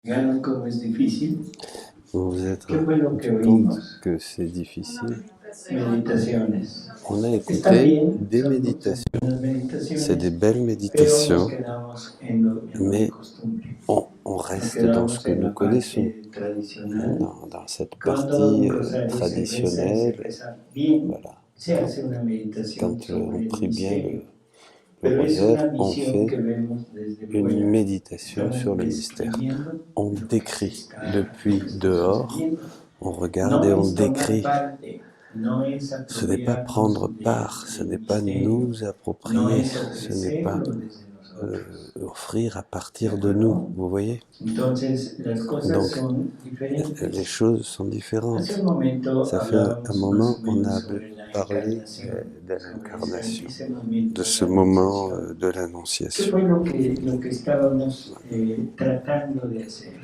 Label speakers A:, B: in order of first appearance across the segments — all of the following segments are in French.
A: ¿Vieron cómo es difícil?
B: Vous vous êtes
A: ¿Qué fue lo que
B: rendu compte
A: oímos?
B: que c'est difficile?
A: Meditaciones.
B: On a
A: Está
B: écouté
A: bien,
B: des
A: son
B: méditations.
A: buenas
B: C'est des
A: meditaciones,
B: belles
A: pero nos
B: méditations,
A: quedamos en lo de
B: mais
A: costumbre.
B: on
A: Nos
B: reste dans ce
A: quedamos
B: que
A: en
B: nous
A: la
B: connaissons,
A: parte tradicional.
B: dans cette
A: Cuando un
B: partie
A: rosario se reza y se
B: traditionnelle.
A: reza bien,
B: Voilà.
A: se hace una meditación
B: Quand on
A: sobre el
B: prie bien
A: misterio.
B: le
A: Pero es una
B: rosaire, on
A: visión que
B: fait
A: vemos desde
B: une
A: fuera.
B: méditation
A: Estamos
B: sur le mystère.
A: describiendo
B: On
A: lo que se
B: décrit
A: está, lo
B: depuis
A: que está
B: dehors,
A: sucediendo.
B: on regarde
A: No
B: et on
A: es tomar
B: décrit.
A: parte, no es
B: Ce n'est pas prendre
A: apropiarnos
B: part, ce
A: del
B: n'est pas
A: misterio,
B: nous
A: no
B: approprier,
A: es
B: ce n'est pas
A: ofrecerlo desde nosotros.
B: offrir à
A: ¿De
B: partir de nous,
A: acuerdo?
B: vous voyez?
A: Entonces, las cosas
B: Donc,
A: son
B: les
A: diferentes.
B: choses sont
A: Hace
B: différentes.
A: un momento
B: Ça fait un
A: hablábamos
B: moment,
A: más o
B: on
A: menos
B: a
A: sobre la
B: parlé
A: encarnación,
B: de
A: sobre
B: l'incarnation,
A: ese momento
B: de
A: de
B: ce
A: la
B: moment
A: anunciación.
B: de
A: ¿Qué
B: l'Annonciation.
A: fue lo que estábamos tratando de hacer?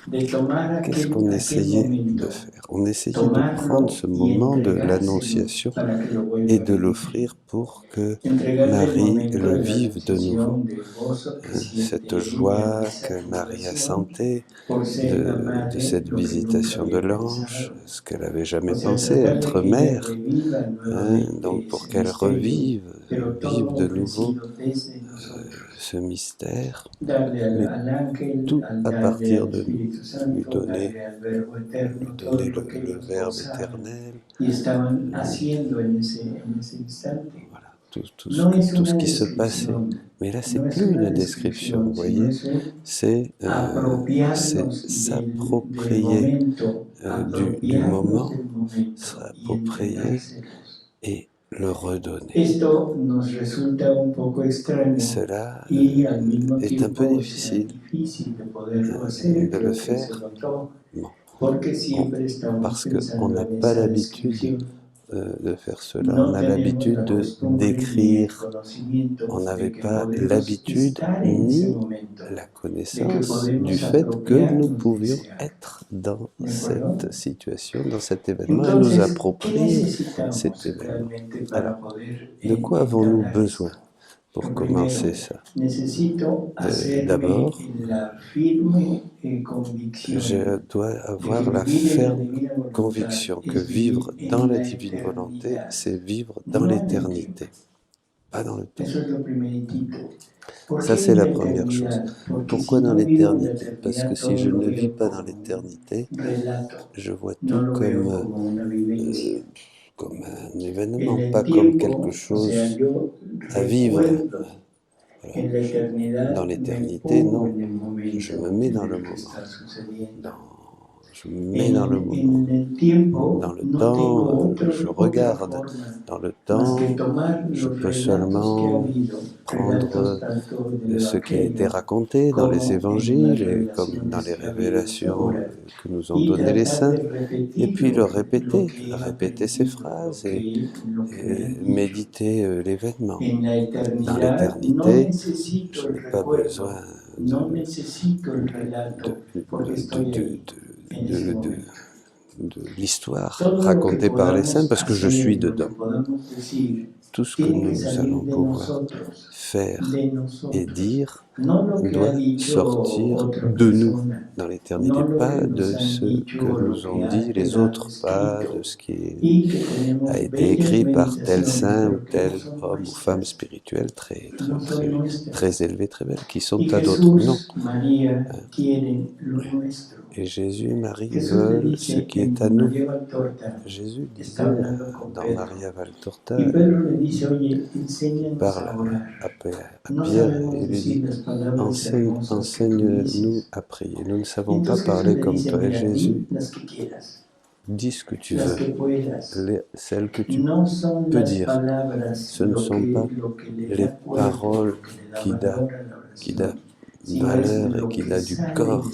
A: De tomar
B: Qu'est-ce
A: aquel
B: qu'on essayait de
A: momento,
B: faire? On essayait de prendre
A: tomarlo
B: ce
A: y
B: moment de
A: entregárselo
B: l'Annonciation
A: para que lo vuelva
B: et
A: a
B: de
A: vivir.
B: l'offrir pour que
A: Entregarle el
B: Marie
A: momento
B: le
A: de la
B: vive de nouveau.
A: anunciación, del gozo que siente
B: Cette
A: ella,
B: joie
A: esa
B: que Marie a
A: fundación,
B: sentie
A: por ser la
B: de
A: madre,
B: cette
A: lo que nunca
B: visitation de
A: había
B: l'ange,
A: pensado.
B: ce qu'elle n'avait jamais
A: O sea,
B: pensé,
A: tratar de
B: être
A: que ella
B: mère.
A: reviva nuevamente
B: Donc pour
A: ese
B: qu'elle
A: misterio, pero
B: vive
A: todo
B: de nouveau
A: ofrecido desde nosotros.
B: ce mystère,
A: Darle
B: mais
A: al ángel,
B: tout
A: al
B: à
A: darle
B: partir
A: al
B: de nous,
A: Espíritu Santo, darle al Verbo
B: lui
A: Eterno, todo
B: donner
A: lo que
B: le
A: ellos
B: Verbe
A: gozaban
B: éternel,
A: y estaban haciendo en ese instante.
B: voilà,
A: No es
B: tout ce
A: una
B: qui se passait.
A: descripción,
B: Mais là, c'est
A: no es
B: plus
A: una
B: une description, vous
A: descripción, sino
B: voyez,
A: es un
B: c'est
A: apropiarnos del
B: s'approprier
A: momento,
B: du
A: apropiarnos
B: moment,
A: del momento y
B: s'approprier
A: entregárselos.
B: et le redonner.
A: Esto nos resulta un poco extraño
B: Cela
A: y al mismo
B: est un peu
A: tiempo será
B: difficile
A: difícil de poderlo hacer,
B: de le
A: creo que se
B: faire.
A: notó,
B: Bon,
A: porque siempre estamos
B: parce qu'on
A: pensando
B: n'a
A: en
B: pas
A: esa
B: l'habitude
A: descripción.
B: de faire cela. On
A: No
B: a
A: tenemos
B: l'habitude
A: la costumbre ni el
B: d'écrire.
A: conocimiento
B: On n'avait
A: de que
B: pas
A: podemos
B: l'habitude
A: estar en ese
B: ni
A: momento,
B: la
A: de que
B: connaissance du
A: podemos
B: fait que nous
A: apropiarnos de
B: pouvions
A: ese acto.
B: être dans
A: ¿De acuerdo?
B: cette situation, dans cet événement, et nous
A: Entonces, ¿qué
B: approprier cet
A: necesitamos
B: événement.
A: realmente para
B: Alors,
A: poder
B: de quoi avons-nous
A: entablar
B: besoin
A: esto?
B: pour
A: Lo
B: commencer
A: primero,
B: ça?
A: necesito hacerme
B: D'abord,
A: la firme convicción
B: je dois
A: de que
B: avoir la
A: vivir en la
B: ferme
A: divina voluntad
B: conviction que
A: es vivir
B: vivre dans
A: en
B: la
A: la
B: divine volonté,
A: eternidad,
B: c'est vivre dans
A: no en el tiempo.
B: l'éternité, pas dans le temps.
A: Eso es lo primeritito. ¿Por
B: Ça,
A: qué
B: c'est
A: en
B: la
A: la
B: première chose.
A: eternidad? Porque
B: Pourquoi
A: si
B: dans
A: no vivo en la
B: l'éternité? Parce que
A: eternidad,
B: si
A: todo
B: je
A: lo
B: ne vis
A: veo
B: pas dans
A: como
B: l'éternité,
A: un relato,
B: je vois
A: no
B: tout
A: lo veo como una vivencia.
B: comme un
A: En
B: événement,
A: el
B: pas comme quelque
A: tiempo, o
B: chose
A: sea, yo
B: à vivre.
A: recuerdo.
B: Voilà.
A: En la eternidad
B: Dans
A: me
B: l'éternité,
A: pongo
B: non.
A: en el momento
B: Je me mets dans
A: en
B: le
A: el que
B: moment.
A: está sucediendo.
B: Je me mets dans le moment.
A: En el tiempo
B: Dans le
A: no tengo
B: temps, je
A: otra
B: regarde.
A: forma
B: Dans le
A: más que
B: temps,
A: tomar
B: je
A: los
B: peux
A: relatos que ha
B: seulement
A: habido, relatos
B: prendre
A: tanto del
B: ce qui a été
A: Evangelio
B: raconté dans les
A: como en las
B: évangiles et comme dans les
A: revelaciones que ha habido hasta
B: révélations
A: ahora
B: que nous ont
A: y
B: données les
A: tratar
B: saints,
A: de
B: et puis
A: repetir
B: le
A: lo que él ha
B: répéter ces
A: aprendido,
B: phrases
A: lo
B: et
A: que me han dicho.
B: méditer l'événement.
A: En la
B: Dans
A: eternidad no
B: l'éternité,
A: necesito
B: je
A: el
B: n'ai pas
A: recuerdo,
B: besoin
A: no necesito el relato, porque estoy ahí, en ese momento.
B: de l'histoire
A: Todo lo que
B: racontée par les saints
A: podamos
B: parce que je
A: hacer,
B: suis
A: lo que
B: dedans.
A: podamos decir,
B: Tout ce que
A: tiene que
B: nous
A: salir
B: allons
A: de
B: pouvoir
A: nosotros,
B: faire
A: de
B: et
A: nosotros.
B: dire
A: No lo que ha
B: doit
A: dicho
B: sortir
A: otra
B: de nous
A: persona,
B: dans
A: no
B: l'éternité,
A: lo
B: pas
A: que
B: de
A: nos han
B: ce
A: dicho
B: que
A: o lo
B: nous
A: que
B: ont
A: ha
B: dit les
A: quedado
B: autres, pas
A: escrito,
B: de ce qui est
A: y que tenemos
B: a été
A: bellas
B: écrit par tel
A: meditaciones,
B: saint ou
A: pero que
B: tel
A: no son
B: homme ou femme
A: nuestras,
B: spirituelle
A: no son nuestras.
B: très élevé, très belle, qui sont
A: Y
B: à d'autres. Non.
A: Jesús, María quieren lo nuestro.
B: Et Jésus et Marie
A: Jesús le
B: veulent
A: dice
B: ce qui
A: en
B: est à nous.
A: María Valtorta,
B: Jésus disait
A: está hablando con
B: dans
A: Pedro,
B: Maria Valtorta,
A: y Pedro le dice, oye,
B: il
A: enséñanos
B: parle
A: a orar.
B: à
A: No
B: Pierre
A: sabemos
B: et lui
A: decir
B: dit,
A: las palabras hermosas que tú
B: enseigne-nous
A: dices.
B: à prier. Nous ne savons pas
A: Entonces Jesús
B: parler
A: le
B: comme
A: dice,
B: toi. Et
A: mira,
B: Jésus,
A: di las que quieras,
B: dis ce que tu
A: las
B: veux,
A: que puedas.
B: celles que tu
A: No son
B: peux
A: las
B: dire.
A: palabras
B: Ce ne sont pas
A: lo que le
B: les
A: da cuerpo,
B: paroles
A: lo que le da
B: qui
A: valor a la
B: qui
A: oración,
B: donnent
A: sino es
B: valeur et
A: lo
B: qui
A: que
B: donnent du
A: sale
B: corps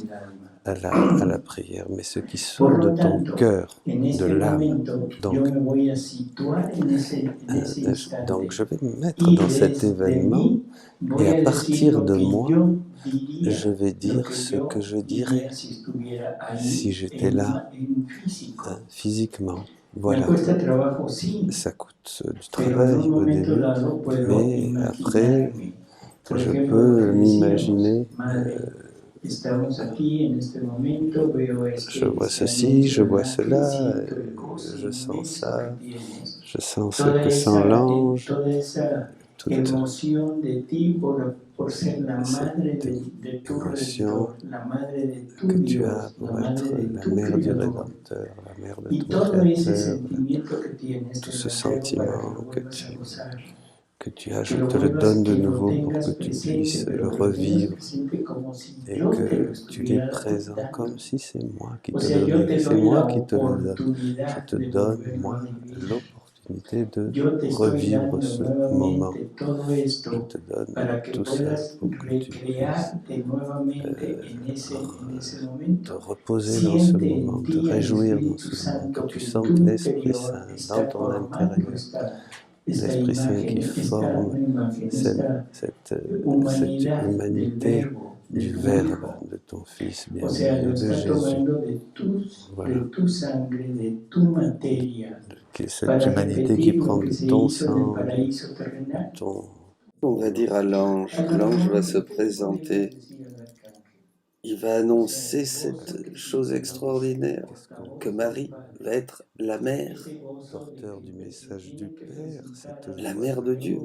A: del alma.
B: à la prière, mais ce qui
A: Por
B: sort de
A: lo
B: ton
A: tanto,
B: cœur,
A: en
B: de
A: este
B: l'âme.
A: momento, yo
B: Donc,
A: me voy a situar en ese instante.
B: donc je vais me mettre
A: Y
B: dans cet
A: desde
B: événement
A: mí voy
B: et à
A: a decir
B: partir
A: lo
B: de
A: que
B: moi,
A: yo diría,
B: je vais
A: lo
B: dire
A: que
B: ce
A: yo
B: que je
A: diría
B: dirais
A: si estuviera ahí
B: si j'étais là
A: en físico.
B: physiquement.
A: Me
B: Voilà,
A: cuesta trabajo, sí,
B: ça coûte du
A: pero en
B: travail
A: un
B: au
A: momento
B: début,
A: dado puedo
B: mais après,
A: imaginarme. Por
B: je
A: ejemplo, lo
B: peux
A: que decíamos,
B: m'imaginer
A: madre, estamos aquí en este momento, veo
B: Je vois ceci, je vois cela, je sens ça, je sens ce que sent l'ange,
A: toda esa
B: toute
A: emoción de ti por ser la madre
B: cette
A: de tu
B: émotion
A: Redentor, la madre de tu
B: que tu as
A: Dios, la
B: pour être
A: madre de
B: la
A: tu
B: mère du
A: Creador.
B: Rédempteur, la mère de
A: Y
B: ton
A: todo ese
B: Créateur,
A: sentimiento que tienes,
B: tout
A: te
B: ce
A: lo entrego para que
B: sentiment
A: lo vuelvas a gozar.
B: que tu as, je te le donne de
A: Que lo
B: nouveau pour
A: tengas
B: que tu
A: presente,
B: puisses
A: pero
B: le
A: que lo tengas
B: revivre
A: presente como si
B: et
A: yo te lo
B: que tu l'aies
A: estuviera
B: présent
A: dando.
B: comme si c'est moi qui
A: O
B: te
A: sea, yo
B: donnais,
A: te
B: c'est
A: doy la
B: moi qui te le donne. Je
A: oportunidad
B: te
A: de
B: donne,
A: volverlo a
B: moi,
A: vivir.
B: l'opportunité de
A: Yo te estoy
B: revivre
A: dando
B: ce moment.
A: nuevamente todo
B: Je
A: esto
B: te donne
A: para que
B: tout ça
A: puedas
B: pour que tu puisses
A: recrearte nuevamente en ese
B: te
A: momento.
B: reposer dans ce
A: Siente
B: moment,
A: en
B: te
A: ti al
B: réjouir dans
A: Espíritu
B: ce moment, que
A: Santo
B: tu
A: que
B: sentes
A: tu
B: l'Esprit
A: interior
B: Saint dans
A: está
B: ton
A: formando
B: intérieur,
A: esta
B: l'Esprit Saint qui
A: imagen,
B: forme cette, cette
A: humanidad del
B: humanité
A: Verbo, de
B: du
A: tu
B: Verbe,
A: Hijo.
B: de ton Fils
A: O sea, lo
B: bien-aimé, de
A: está
B: Jésus.
A: tomando de
B: Voilà,
A: tu sangre, de tu materia,
B: cette
A: para
B: humanité qui
A: repetir lo
B: prend
A: que
B: de
A: se
B: ton
A: hizo en el
B: sang,
A: paraíso
B: de
A: terrenal.
B: ton...
C: On va dire à l'ange, l'ange va se présenter, il va annoncer cette chose extraordinaire, que Marie va être la mère,
B: porteur du message du Père, cette
C: la
B: joie
C: mère de Dieu.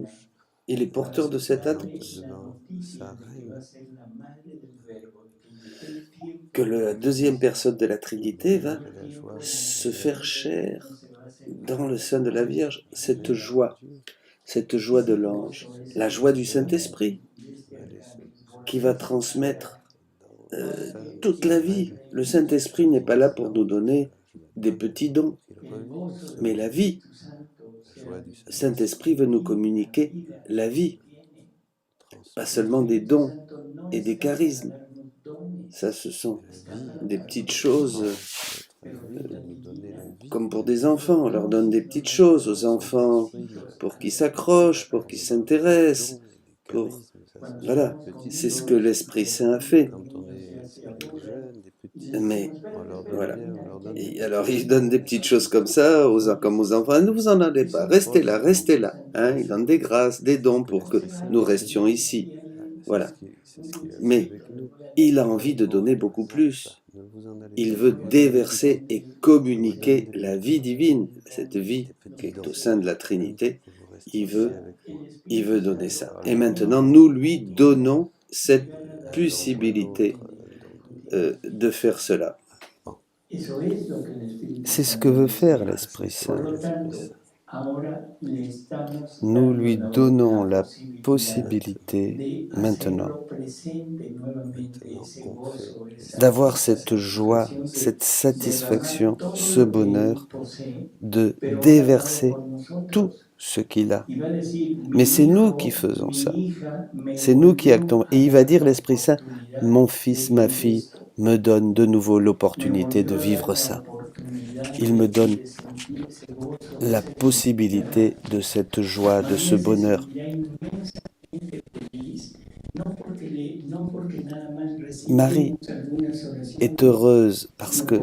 C: Il est porteur de cette annonce,
B: devant sa reine.
C: que la deuxième personne de la Trinité va
B: Et la joie
C: se faire chair dans le sein de la Vierge, cette joie de l'ange, la joie du Saint-Esprit qui va transmettre toute la vie. Le Saint-Esprit n'est pas là pour nous donner des petits dons, mais la vie. Le Saint-Esprit veut nous communiquer la vie, pas seulement des dons et des charismes. Ça, ce sont des petites choses comme pour des enfants. On leur donne des petites choses aux enfants pour qu'ils s'accrochent, pour qu'ils s'intéressent. Voilà, c'est ce que l'Esprit Saint a fait. Mais voilà. Et alors il donne des petites choses comme ça, comme aux enfants. Ne vous en allez pas, restez là, restez là. Hein, il donne des grâces, des dons pour que nous restions ici. Voilà. Mais il a envie de donner beaucoup plus. Il veut déverser et communiquer la vie divine, cette vie qui est au sein de la Trinité. Il veut donner ça. Et maintenant, nous lui donnons cette possibilité de faire cela.
B: C'est ce que veut faire l'Esprit Saint. Nous lui donnons la possibilité maintenant d'avoir cette joie, cette satisfaction, ce bonheur, de déverser tout ce qu'il a. Mais c'est nous qui faisons ça. C'est nous qui actons. Et il va dire, l'Esprit Saint, mon fils, ma fille, me donne de nouveau l'opportunité de vivre ça. Il me donne la possibilité de cette joie, de ce bonheur. Marie est heureuse parce que,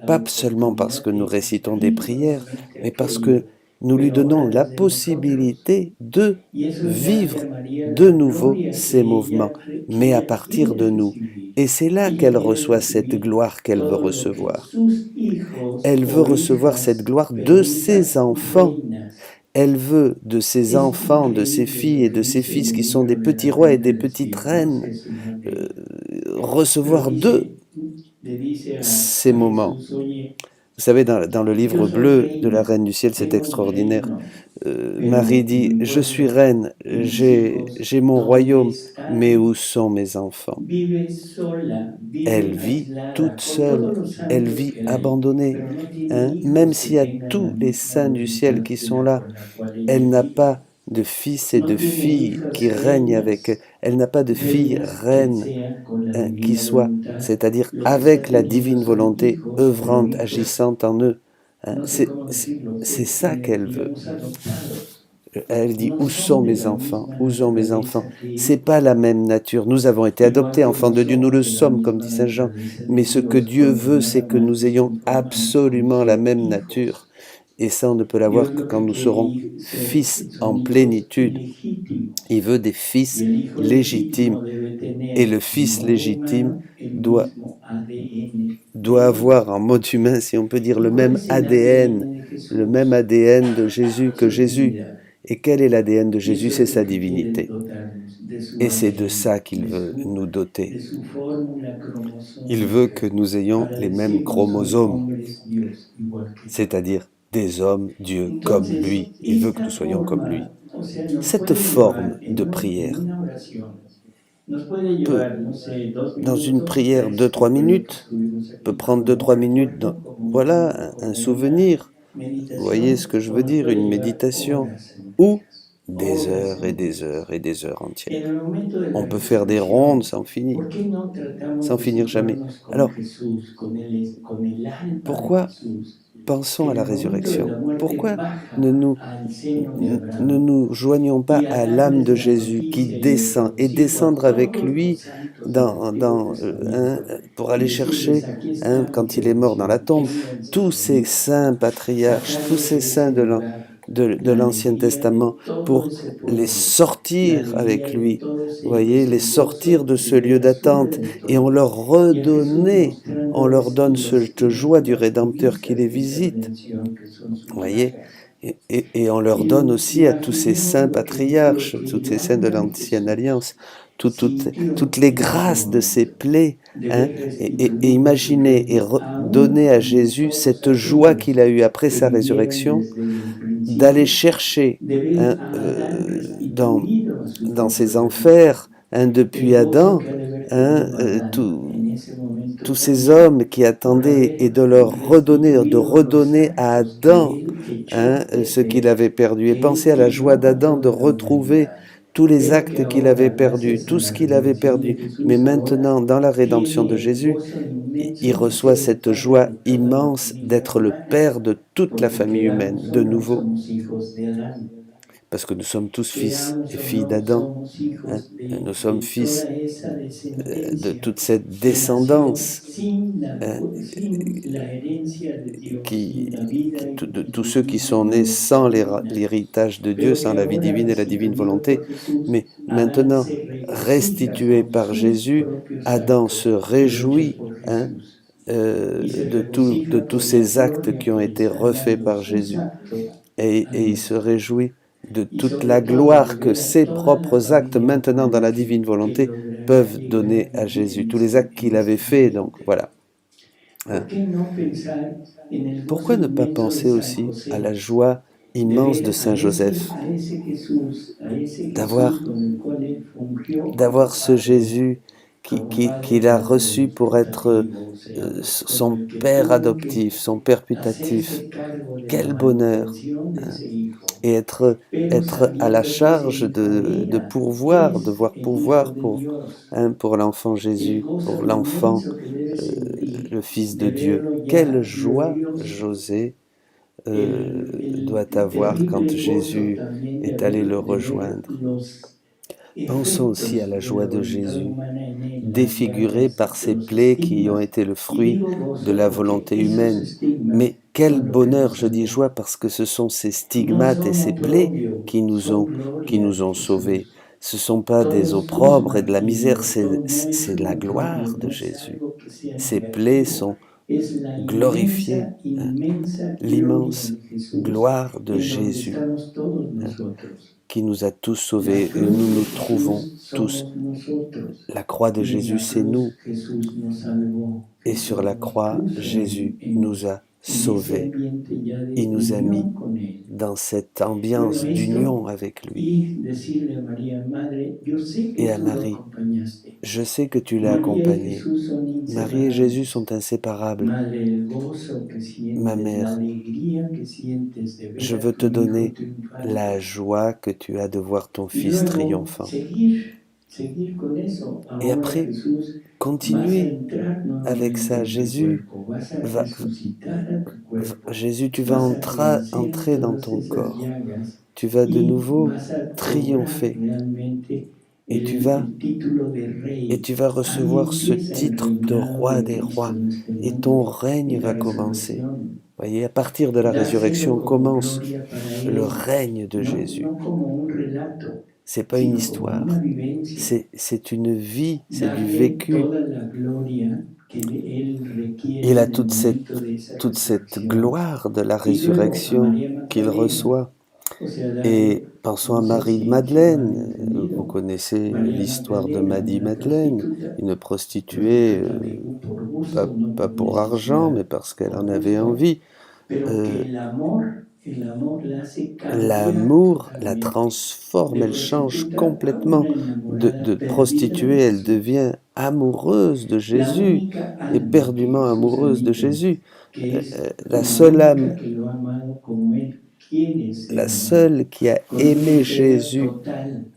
B: pas seulement parce que nous récitons des prières, mais parce que nous lui donnons la possibilité de vivre de nouveau ces mouvements, mais à partir de nous. Et c'est là qu'elle reçoit cette gloire qu'elle veut recevoir. Elle veut recevoir cette gloire de ses enfants. Elle veut de ses enfants, de ses filles et de ses fils qui sont des petits rois et des petites reines, recevoir d'eux ces moments. Vous savez, dans le livre bleu de la Reine du Ciel, c'est extraordinaire. Marie dit, je suis reine, j'ai mon royaume, mais où sont mes enfants? Elle vit toute seule, elle vit abandonnée. Hein? Même s'il y a tous les saints du ciel qui sont là, elle n'a pas de fils et de filles qui règnent avec elle. Elle n'a pas de fille reine qui soit, c'est-à-dire avec la divine volonté œuvrante, agissante en eux. Hein? C'est ça qu'elle veut. Elle dit, où sont mes enfants? Où sont mes enfants? C'est pas la même nature. Nous avons été adoptés enfants de Dieu, nous le sommes, comme dit Saint Jean. Mais ce que Dieu veut, c'est que nous ayons absolument la même nature. Et ça, on ne peut l'avoir que quand nous serons fils en plénitude. Il veut des fils légitimes. Et le fils légitime doit avoir en mode humain, si on peut dire, le même ADN de Jésus que Jésus. Et quel est l'ADN de Jésus? C'est sa divinité. Et c'est de ça qu'il veut nous doter. Il veut que nous ayons les mêmes chromosomes, c'est-à-dire des hommes, Dieu, comme lui. Il veut que nous soyons comme lui. Cette forme de prière peut, dans une prière 2-3 minutes, peut prendre 2-3 minutes, voilà, un souvenir. Vous voyez ce que je veux dire, une méditation, ou des heures et des heures et des heures entières. On peut faire des rondes sans finir jamais. Alors, pourquoi pensons à la résurrection? Pourquoi ne nous joignons pas à l'âme de Jésus qui descend et descendre avec lui pour aller chercher, quand il est mort dans la tombe, tous ces saints patriarches, tous ces saints de l'Ancien Testament, pour les sortir avec lui, vous voyez, les sortir de ce lieu d'attente, et on leur donne cette joie du Rédempteur qui les visite, vous voyez, et on leur donne aussi à tous ces saints patriarches, tous ces saints de l'Ancienne Alliance, toutes les grâces de ces plaies, et imaginez et donner à Jésus cette joie qu'il a eue après sa résurrection, d'aller chercher dans ces enfers, depuis Adam, tous ces hommes qui attendaient, et de redonner à Adam ce qu'il avait perdu. Et pensez à la joie d'Adam de retrouver tous les actes qu'il avait perdus, tout ce qu'il avait perdu. Mais maintenant, dans la rédemption de Jésus, il reçoit cette joie immense d'être le Père de toute la famille humaine, de nouveau. Parce que nous sommes tous fils et filles d'Adam. Nous sommes fils de toute cette descendance, de tous ceux qui sont nés sans l'héritage de Dieu, sans la vie divine et la divine volonté. Mais maintenant, restitué par Jésus, Adam se réjouit de tous ces actes qui ont été refaits par Jésus. Et il se réjouit de toute la gloire que ses propres actes, maintenant dans la divine volonté, peuvent donner à Jésus. Tous les actes qu'il avait faits, donc voilà. Pourquoi ne pas penser aussi à la joie immense de Saint Joseph, d'avoir ce Jésus qu'il a reçu pour être son père adoptif, son père putatif. Quel bonheur, et être à la charge de pourvoir, devoir pourvoir pour l'enfant Jésus, pour l'enfant, le Fils de Dieu. Quelle joie José doit avoir quand Jésus est allé le rejoindre. Pensons aussi à la joie de Jésus, défigurée par ces plaies qui ont été le fruit de la volonté humaine. Mais quel bonheur, je dis joie, parce que ce sont ces stigmates et ces plaies qui nous ont sauvés. Ce ne sont pas des opprobres et de la misère, c'est la gloire de Jésus. Ces plaies sont glorifiées, l'immense gloire de Jésus, qui nous a tous sauvés, et nous nous trouvons tous. La croix de Jésus, c'est nous. Et sur la croix, Jésus nous a sauvés. Il nous a mis dans cette ambiance d'union avec lui. Et à Marie, je sais que tu l'as accompagnée. Marie et Jésus sont inséparables. Ma mère, je veux te donner la joie que tu as de voir ton Fils triomphant. Et après, continuez avec ça. Jésus, tu vas entrer dans ton corps. Tu vas de nouveau triompher. Et tu vas recevoir ce titre de roi des rois. Et ton règne va commencer. Voyez, à partir de la résurrection commence le règne de Jésus. C'est pas une histoire, c'est une vie, c'est du vécu. Il a toute cette gloire de la résurrection qu'il reçoit. Et pensons à Marie-Madeleine. Vous connaissez l'histoire de Marie-Madeleine, une prostituée, pas pour argent, mais parce qu'elle en avait envie. L'amour la transforme, elle change complètement. De prostituée, elle devient amoureuse de Jésus, éperdument amoureuse de Jésus. La seule âme, la seule qui a aimé Jésus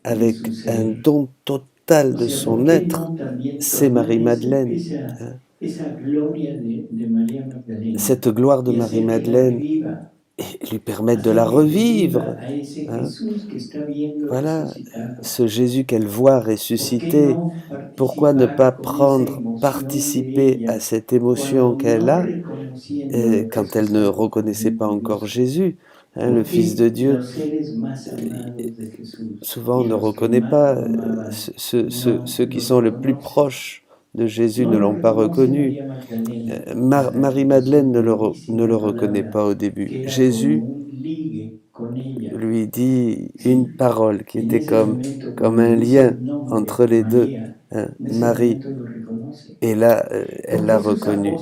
B: avec un don total de son être, c'est Marie-Madeleine. Cette gloire de Marie-Madeleine lui permet de la revivre. Voilà, ce Jésus qu'elle voit ressusciter, pourquoi ne pas participer à cette émotion qu'elle a quand elle ne reconnaissait pas encore Jésus, le Fils de Dieu. Souvent on ne reconnaît pas, ceux qui sont le plus proches de Jésus ne l'ont pas reconnu. Marie-Madeleine ne le reconnaît pas au début. Jésus lui dit une parole qui était comme un lien entre les deux, Marie. Et là, elle l'a reconnu.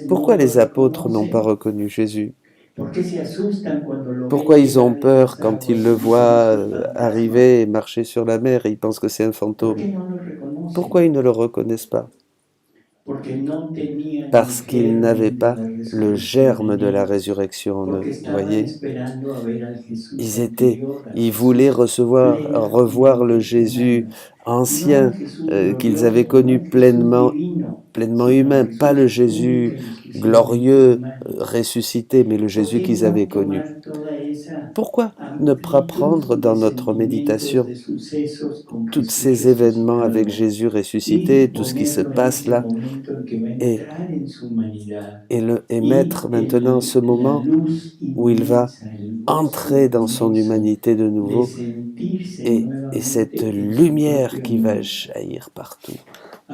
B: Pourquoi les apôtres n'ont pas reconnu Jésus? Pourquoi ils ont peur quand ils le voient arriver et marcher sur la mer et ils pensent que c'est un fantôme? Pourquoi ils ne le reconnaissent pas? Parce qu'ils n'avaient pas le germe de la résurrection, vous voyez. Ils voulaient revoir le Jésus ancien qu'ils avaient connu pleinement humain, pas le Jésus glorieux, ressuscité, mais le Jésus qu'ils avaient connu. Pourquoi ne pas prendre dans notre méditation tous ces événements avec Jésus ressuscité, tout ce qui se passe là, et mettre maintenant ce moment où il va entrer dans son humanité de nouveau, et cette lumière qui va jaillir partout,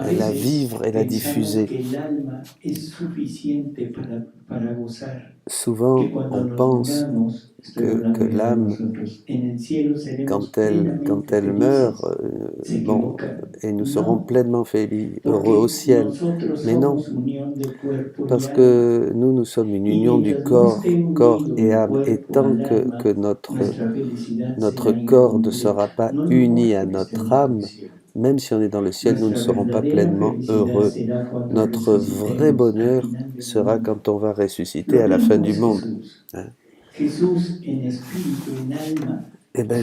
B: et la vivre et la diffuser. Souvent, on pense que l'âme, quand elle meurt, et nous serons pleinement heureux au ciel. Mais non, parce que nous sommes une union du corps et âme. Et tant que notre corps ne sera pas uni à notre âme, même si on est dans le ciel, nous ne serons pas pleinement heureux. Notre vrai bonheur sera quand on va ressusciter à la fin du monde. Eh bien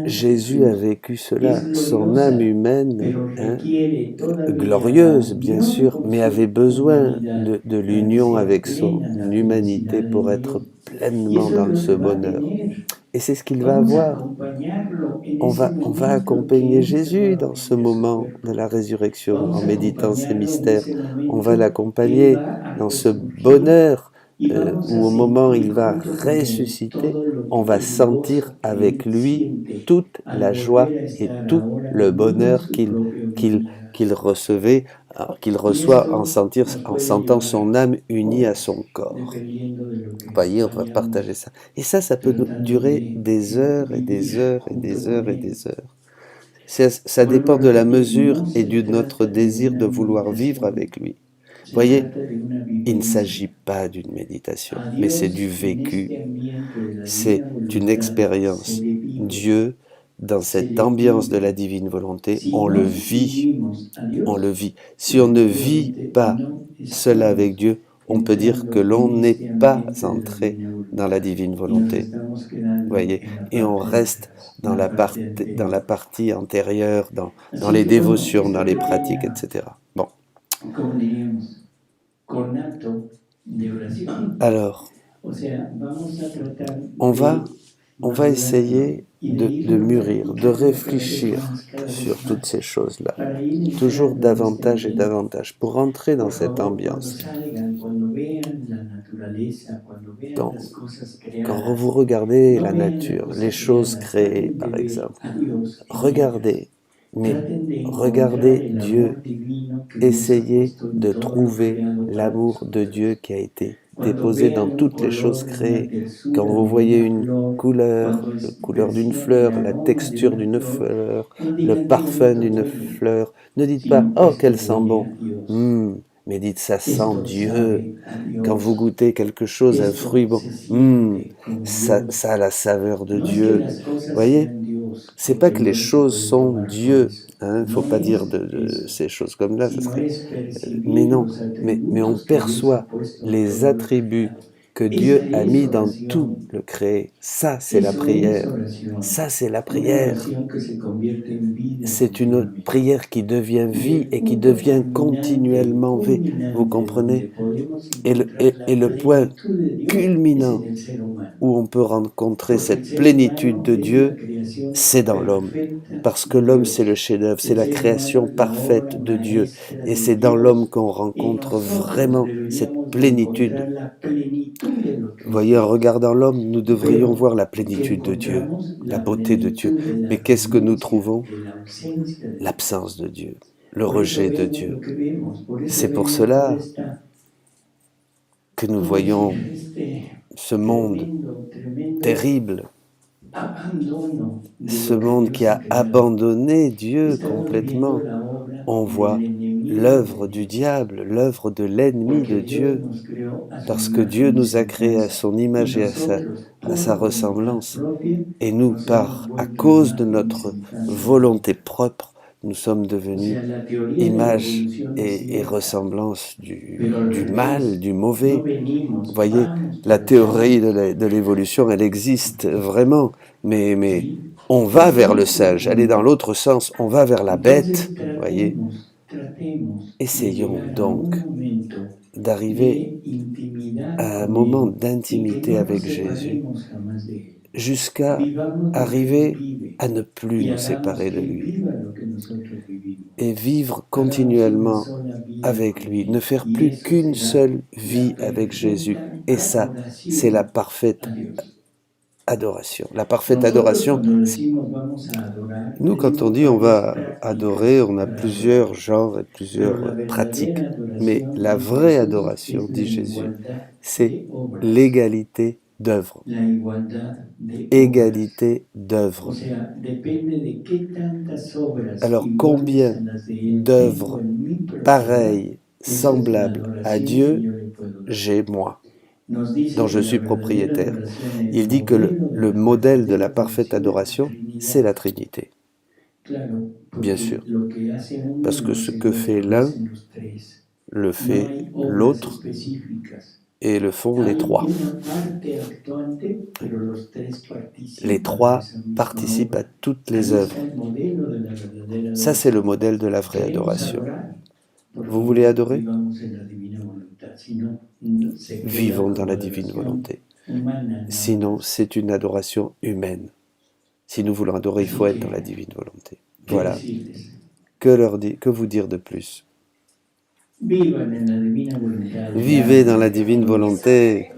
B: Jésus a vécu cela, son âme humaine, glorieuse bien sûr, mais avait besoin de l'union avec son humanité pour être pleinement dans ce bonheur. Et c'est ce qu'il va avoir. On va accompagner Jésus dans ce moment de la résurrection, en méditant ces mystères. On va l'accompagner dans ce bonheur où au moment où il va ressusciter, on va sentir avec lui toute la joie et tout le bonheur qu'il recevait, qu'il reçoit en sentant son âme unie à son corps. Vous voyez, on va partager ça. Et ça peut durer des heures et des heures et des heures et des heures. Ça dépend de la mesure et de notre désir de vouloir vivre avec lui. Vous voyez, il ne s'agit pas d'une méditation, mais c'est du vécu, c'est une expérience. Dieu, dans cette ambiance de la divine volonté, on le vit. Si on ne vit pas cela avec Dieu, on peut dire que l'on n'est pas entré dans la divine volonté. Vous voyez, et on reste dans la partie antérieure, dans les dévotions, dans les pratiques, etc. Bon. Alors, on va essayer de mûrir, de réfléchir sur toutes ces choses-là, toujours davantage et davantage, pour entrer dans cette ambiance. Donc, quand vous regardez la nature, les choses créées par exemple, regardez, mais regardez Dieu, essayez de trouver l'amour de Dieu qui a été déposé dans toutes les choses créées. Quand vous voyez une couleur, la couleur d'une fleur, la texture d'une fleur, le parfum d'une fleur, ne dites pas « Oh, qu'elle sent bon !» mais dites « Ça sent Dieu !» Quand vous goûtez quelque chose, un fruit bon, ça a la saveur de Dieu. Vous voyez, c'est pas que les choses sont Dieu, hein, il ne faut pas dire de ces choses comme là, ça serait, mais non, mais on perçoit les attributs que Dieu a mis dans tout le créé. Ça, c'est la prière. Ça, c'est la prière. C'est une prière qui devient vie et qui devient continuellement vie. Vous comprenez? Et le point culminant où on peut rencontrer cette plénitude de Dieu, c'est dans l'homme. Parce que l'homme, c'est le chef-d'œuvre, c'est la création parfaite de Dieu. Et c'est dans l'homme qu'on rencontre vraiment cette plénitude. Vous voyez, en regardant l'homme, nous devrions voir la plénitude de Dieu, la beauté de Dieu. Mais qu'est-ce que nous trouvons? L'absence de Dieu, le rejet de Dieu. C'est pour cela que nous voyons ce monde terrible, ce monde qui a abandonné Dieu complètement. On voit l'œuvre du diable, l'œuvre de l'ennemi de Dieu, parce que Dieu nous a créés à son image et à sa ressemblance. Et nous, à cause de notre volonté propre, nous sommes devenus image et ressemblance du mal, du mauvais. Vous voyez, la théorie de l'évolution, elle existe vraiment, mais on va vers le singe, elle est dans l'autre sens, on va vers la bête, vous voyez. Essayons donc d'arriver à un moment d'intimité avec Jésus, jusqu'à arriver à ne plus nous séparer de lui et vivre continuellement avec lui, ne faire plus qu'une seule vie avec Jésus. Et ça, c'est la parfaite adoration. La parfaite adoration, nous, quand on dit on va adorer, on a plusieurs genres et plusieurs pratiques. Mais la vraie adoration, dit Jésus, c'est l'égalité d'œuvre. Égalité d'œuvre. Alors, combien d'œuvres pareilles, semblables à Dieu, j'ai moi, dont je suis propriétaire? Il dit que le modèle de la parfaite adoration, c'est la Trinité. Bien sûr. Parce que ce que fait l'un, le fait l'autre, et le font les trois. Les trois participent à toutes les œuvres. Ça, c'est le modèle de la vraie adoration. Vous voulez adorer? Vivons dans la divine volonté. Sinon, c'est une adoration humaine. Si nous voulons adorer, il faut être dans la divine volonté. Voilà. Que vous dire de plus? Vivez dans la divine volonté.